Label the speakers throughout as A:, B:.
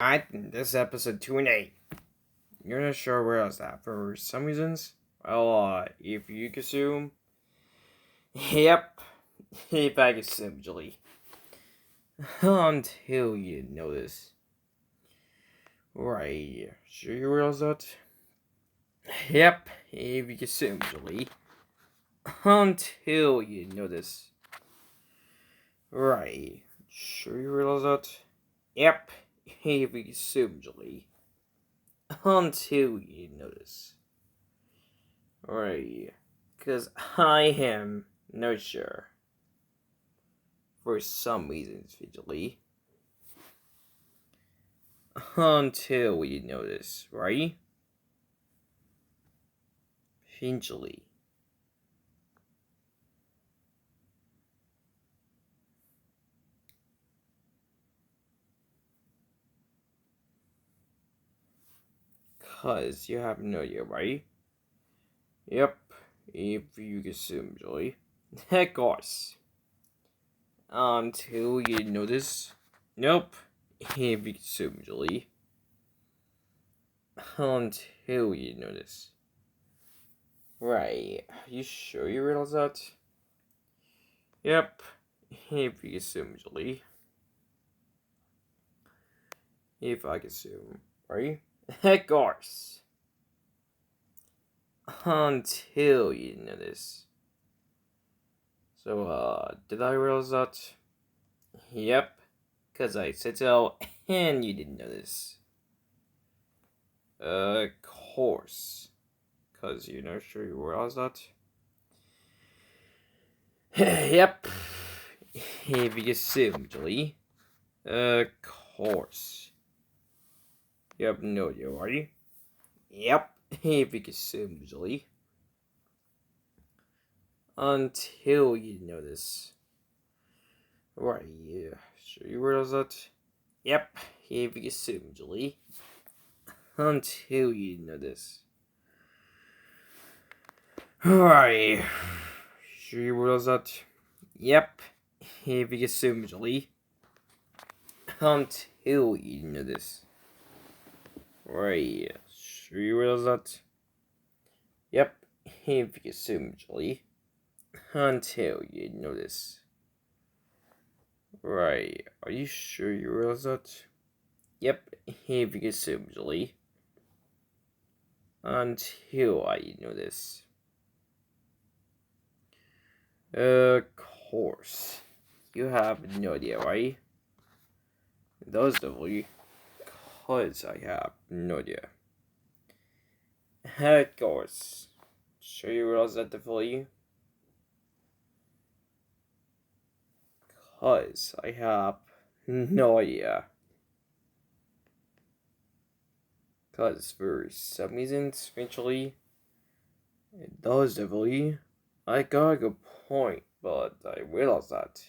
A: I think this episode 2 and 8. You're not sure where I was at for some reasons? Well, if you consume. Yep. If I consume, Julie. Until you notice. Right. Sure you realize that? Yep. If you consume, Julie. Until you notice. Right. Sure you realize that? Yep. If you consume, Julie. Until you notice. Right. Because I am not sure. For some reasons, Vigilante. Until you notice, right? Vigilante. Cause you have no idea, right? Yep. If you consume joy. Of course. Until you notice. Nope. If you consume joy. Until you notice. Right. You sure you realize that? Yep. If you consume joy. If I consume, right? Of course. Until you notice. So, did I realize that? Yep. Cause I said so, and you didn't notice. Of course. Cause you're not sure you realize that? Yep. If you assume, Julie. Of course. You have no idea, are you? Yep. If you assume, Julie. Until you notice. Right, yeah. Sure you realize that? Yep. If you assume, Julie. Until you notice. Right. Sure you realize that? Yep. If you assume, Julie. Until you notice. Right. Sure you realize that? Yep. If you assume, Julie. Until you notice. Right. Are you sure you realize that? Yep. If you assume, Julie. Until I notice. Of course. You have no idea, right? Those definitely. Cause I have no idea. Of course. Sure you realize that definitely? Cause I have no idea. Cause for some reasons, eventually, it does definitely. I got a good point, but I realized that.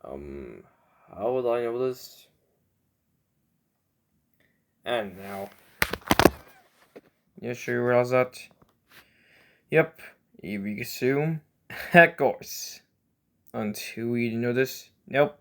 A: How would I know this? And now. You sure you realize that? Yep, if you assume. Of course. Until you know this. Nope.